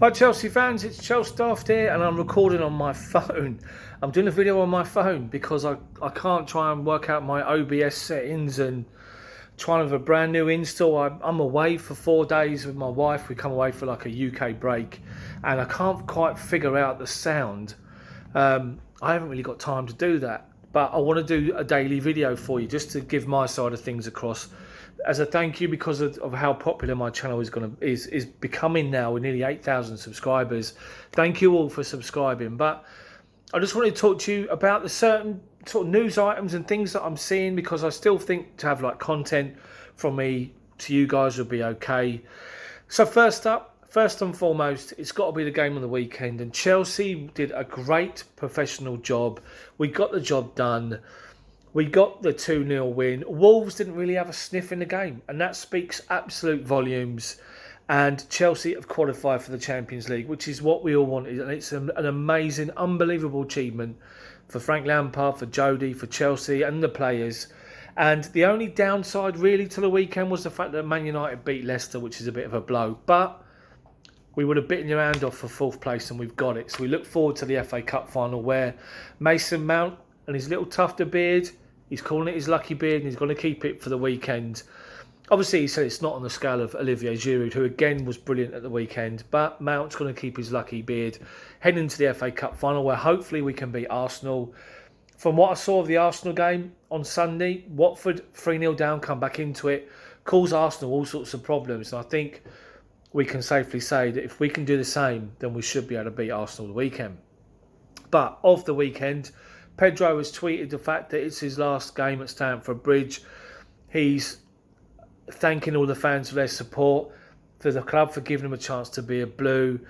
Hi Chelsea fans, it's Chels Daft here and I'm recording on my phone. I'm doing a video on my phone because I can't try and work out my OBS settings and trying with a brand new install. I'm away for 4 days with my wife. We come away for like a UK break and I can't quite figure out the sound. I haven't really got time to do that, but I want to do a daily video for you just to give my side of things across as a thank you because of how popular my channel is becoming now with nearly 8,000 subscribers. Thank you all for subscribing. But I just wanted to talk to you about the certain sort of news items and things that I'm seeing, because I still think to have like content from me to you guys would be okay. So first and foremost, it's got to be the game on the weekend, and Chelsea did a great professional job. We got the job done. We got the 2-0 win. Wolves didn't really have a sniff in the game, and that speaks absolute volumes. And Chelsea have qualified for the Champions League, which is what we all wanted. And it's an amazing, unbelievable achievement for Frank Lampard, for Jody, for Chelsea and the players. And the only downside really to the weekend was the fact that Man United beat Leicester, which is a bit of a blow. But we would have bitten your hand off for 4th place, and we've got it. So we look forward to the FA Cup final, where Mason Mount and his little tufted beard, he's calling it his lucky beard, and he's going to keep it for the weekend. Obviously, he said it's not on the scale of Olivier Giroud, who again was brilliant at the weekend, but Mount's going to keep his lucky beard heading into the FA Cup final, where hopefully we can beat Arsenal. From what I saw of the Arsenal game on Sunday, Watford 3-0 down, come back into it, cause Arsenal all sorts of problems. And I think we can safely say that if we can do the same, then we should be able to beat Arsenal the weekend. But of the weekend, Pedro has tweeted the fact that it's his last game at Stamford Bridge. He's thanking all the fans for their support, for the club for giving him a chance to be a Blue.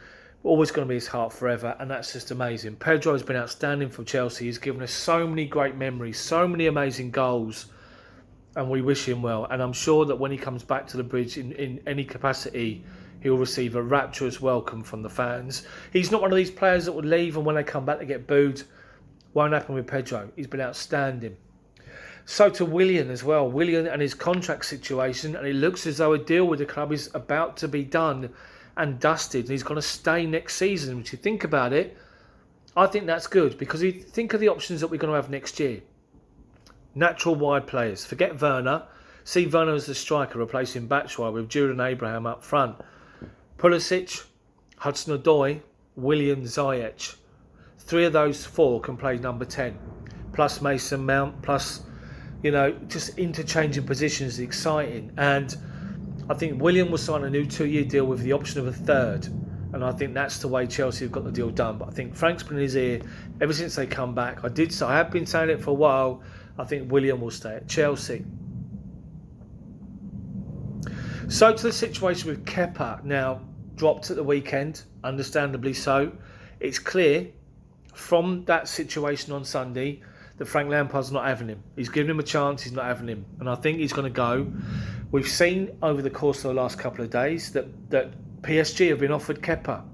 Always going to be his heart forever, and that's just amazing. Pedro has been outstanding for Chelsea. He's given us so many great memories, so many amazing goals, and we wish him well. And I'm sure that when he comes back to the Bridge in any capacity, he'll receive a rapturous welcome from the fans. He's not one of these players that would leave and when they come back they get booed. Won't happen with Pedro. He's been outstanding. So to Willian as well. Willian and his contract situation, and it looks as though a deal with the club is about to be done and dusted, and he's going to stay next season. Which, you think about it, I think that's good, because you think of the options that we're going to have next year. Natural wide players. Forget Werner. See Werner as the striker, replacing Batshuayi with Julian Abraham up front. Pulisic, Hudson-Odoi, Willian, Ziyech. 3 of those 4 can play number 10. Plus Mason Mount, plus, just interchanging positions is exciting. And I think Willian will sign a new 2-year deal with the option of a 3rd. And I think that's the way Chelsea have got the deal done. But I think Frank's been in his ear ever since they come back. I have been saying it for a while. I think Willian will stay at Chelsea. So to the situation with Kepa, now dropped at the weekend, understandably so. It's clear from that situation on Sunday that Frank Lampard's not having him. He's giving him a chance, he's not having him. And I think he's going to go. We've seen over the course of the last couple of days that PSG have been offered Kepa.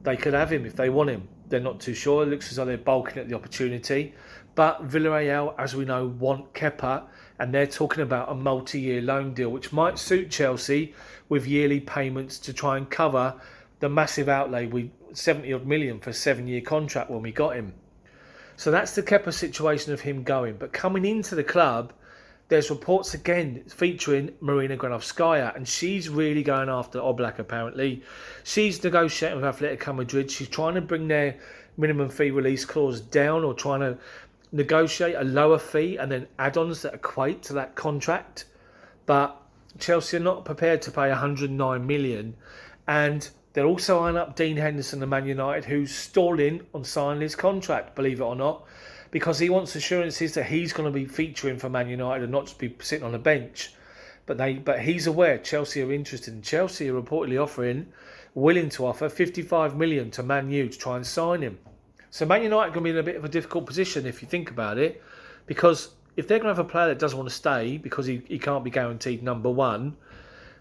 They could have him if they want him. They're not too sure. It looks as though they're balking at the opportunity. But Villarreal, as we know, want Kepa, and they're talking about a multi-year loan deal, which might suit Chelsea with yearly payments to try and cover the massive outlay. 70 odd million for a 7-year contract when we got him. So that's the Kepa situation of him going. But coming into the club, there's reports again featuring Marina Granovskaya, and she's really going after Oblak apparently. She's negotiating with Atletico Madrid. She's trying to bring their minimum fee release clause down, or trying to negotiate a lower fee and then add-ons that equate to that contract. But Chelsea are not prepared to pay 109 million, and they're also eyeing up Dean Henderson and Man United, who's stalling on signing his contract, believe it or not, because he wants assurances that he's going to be featuring for Man United and not just be sitting on the bench. But he's aware Chelsea are interested, and Chelsea are reportedly willing to offer 55 million to Man U to try and sign him. So Man United are going to be in a bit of a difficult position if you think about it, because if they're going to have a player that doesn't want to stay because he can't be guaranteed number 1,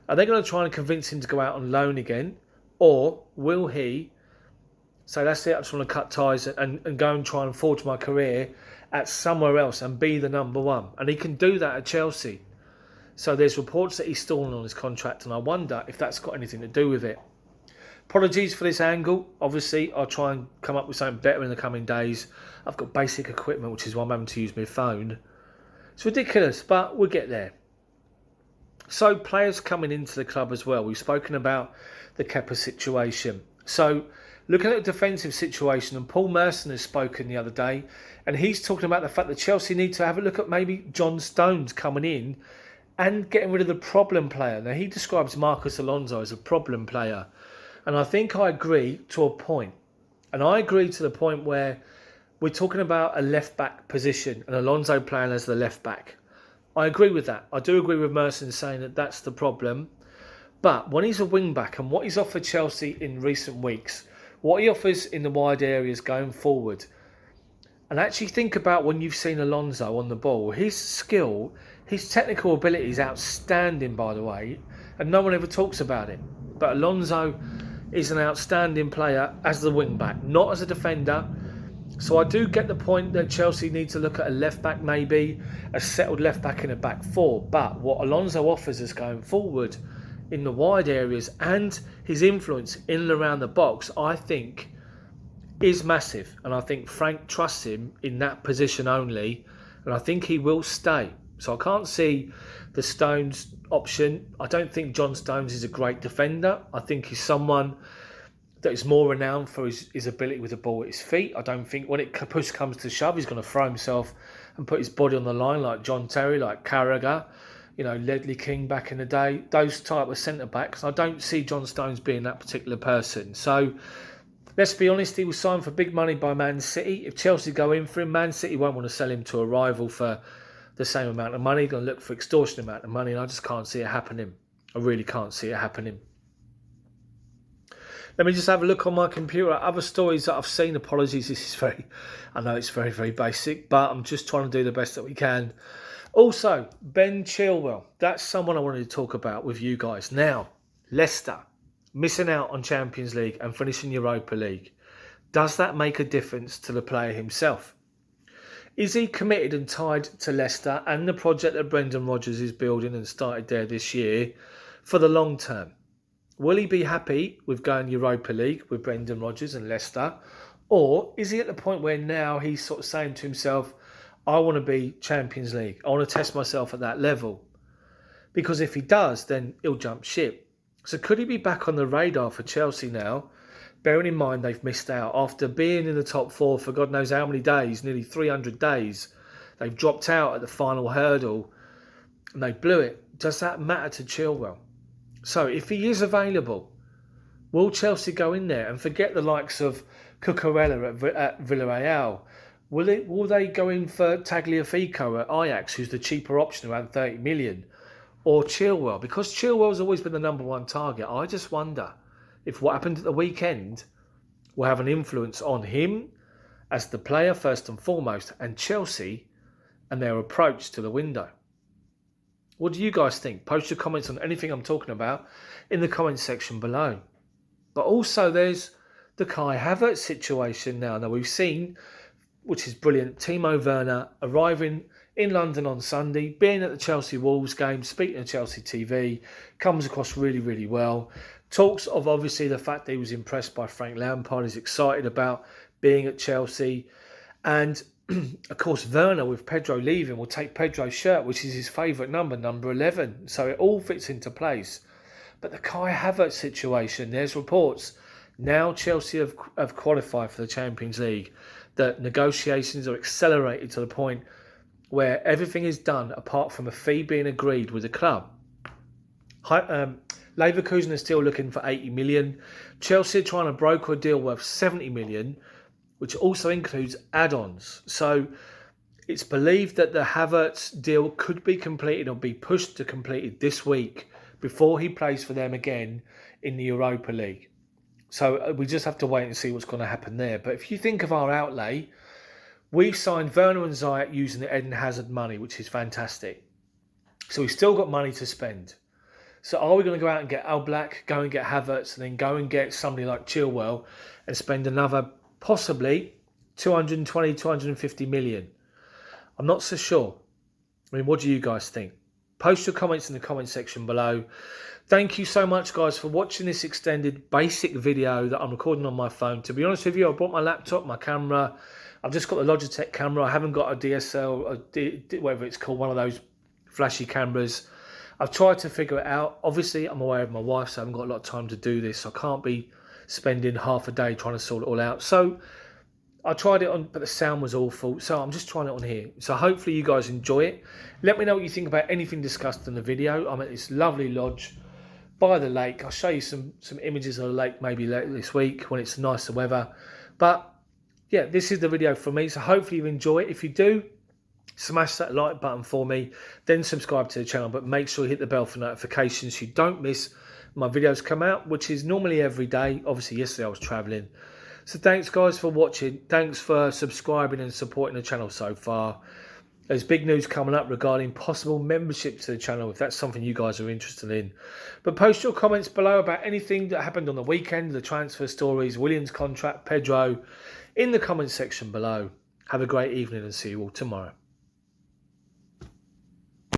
are they going to try and convince him to go out on loan again? Or will he say, that's it, I just want to cut ties and go and try and forge my career at somewhere else and be the number 1? And he can do that at Chelsea. So there's reports that he's stalling on his contract, and I wonder if that's got anything to do with it. Apologies for this angle. Obviously, I'll try and come up with something better in the coming days. I've got basic equipment, which is why I'm having to use my phone. It's ridiculous, but we'll get there. So, players coming into the club as well. We've spoken about the Kepa situation. So, looking at the defensive situation, and Paul Merson has spoken the other day, and he's talking about the fact that Chelsea need to have a look at maybe John Stones coming in and getting rid of the problem player. Now, he describes Marcos Alonso as a problem player. And I think I agree to a point. And I agree to the point where we're talking about a left-back position and Alonso playing as the left-back. I agree with that. I do agree with Merson saying that that's the problem. But when he's a wing-back and what he's offered Chelsea in recent weeks, what he offers in the wide areas going forward, and actually think about when you've seen Alonso on the ball, his skill, his technical ability is outstanding, by the way, and no one ever talks about it. But Alonso is an outstanding player as the wing-back, not as a defender. So I do get the point that Chelsea need to look at a left-back maybe, a settled left-back in a back four. But what Alonso offers us going forward in the wide areas and his influence in and around the box, I think is massive. And I think Frank trusts him in that position only. And I think he will stay. So I can't see the Stones option. I don't think John Stones is a great defender. I think he's someone that is more renowned for his ability with the ball at his feet. I don't think when push comes to shove, he's going to throw himself and put his body on the line like John Terry, like Carragher, Ledley King back in the day, those type of centre-backs. I don't see John Stones being that particular person. So let's be honest, he was signed for big money by Man City. If Chelsea go in for him, Man City won't want to sell him to a rival for the same amount of money. They're going to look for extortionate amount of money, and I just can't see it happening. I really can't see it happening. Let me just have a look on my computer at other stories that I've seen. Apologies, I know it's very, very basic, but I'm just trying to do the best that we can. Also, Ben Chilwell. That's someone I wanted to talk about with you guys. Now, Leicester missing out on Champions League and finishing Europa League. Does that make a difference to the player himself? Is he committed and tied to Leicester and the project that Brendan Rodgers is building and started there this year for the long term? Will he be happy with going Europa League with Brendan Rodgers and Leicester? Or is he at the point where now he's sort of saying to himself, I want to be Champions League. I want to test myself at that level. Because if he does, then he'll jump ship. So could he be back on the radar for Chelsea now? Bearing in mind they've missed out. After being in the top four for God knows how many days, nearly 300 days, they've dropped out at the final hurdle and they blew it. Does that matter to Chilwell? So if he is available, will Chelsea go in there and forget the likes of Cucurella at Villarreal? Will they go in for Tagliafico at Ajax, who's the cheaper option around 30 million? Or Chilwell? Because Chilwell's always been the number one target. I just wonder if what happened at the weekend will have an influence on him as the player first and foremost, and Chelsea and their approach to the window. What do you guys think? Post your comments on anything I'm talking about in the comments section below. But also there's the Kai Havertz situation now. Now we've seen, which is brilliant, Timo Werner arriving in London on Sunday, being at the Chelsea Wolves game, speaking to Chelsea TV, comes across really, really well. Talks of obviously the fact that he was impressed by Frank Lampard, he's excited about being at Chelsea. And of course, Werner, with Pedro leaving, will take Pedro's shirt, which is his favourite number, number 11. So it all fits into place. But the Kai Havertz situation, there's reports. Now Chelsea have qualified for the Champions League. That negotiations are accelerated to the point where everything is done apart from a fee being agreed with the club. Leverkusen is still looking for 80 million. Chelsea are trying to broker a deal worth 70 million, which also includes add-ons. So it's believed that the Havertz deal could be completed or be pushed to completed this week before he plays for them again in the Europa League. So we just have to wait and see what's going to happen there. But if you think of our outlay, we've signed Werner and Ziyech using the Eden Hazard money, which is fantastic. So we've still got money to spend. So are we going to go out and get Oblak, go and get Havertz, and then go and get somebody like Chilwell and spend another possibly 220, 250 million? I'm not so sure. I mean, what do you guys think? Post your comments in the comment section below. Thank you so much, guys, for watching this extended basic video that I'm recording on my phone. To be honest with you, I brought my laptop, my camera. I've just got the Logitech camera. I haven't got a DSL, whatever it's called, one of those flashy cameras. I've tried to figure it out. Obviously, I'm aware of my wife, so I haven't got a lot of time to do this. I can't be spending half a day trying to sort it all out. So I tried it on, but the sound was awful. So I'm just trying it on here. So hopefully you guys enjoy it. Let me know what you think about anything discussed in the video. I'm at this lovely lodge by the lake. I'll show you some images of the lake maybe later this week when it's nicer weather. But yeah, this is the video for me. So hopefully you enjoy it. If you do, smash that like button for me, then subscribe to the channel, but make sure you hit the bell for notifications so you don't miss my videos come out, which is normally every day. Obviously yesterday I was traveling. So thanks guys for watching. Thanks for subscribing and supporting the channel so far. There's big news coming up regarding possible membership to the channel if that's something you guys are interested in. But post your comments below about anything that happened on the weekend, the transfer stories, Willian's contract, Pedro, in the comment section below. Have a great evening and see you all tomorrow.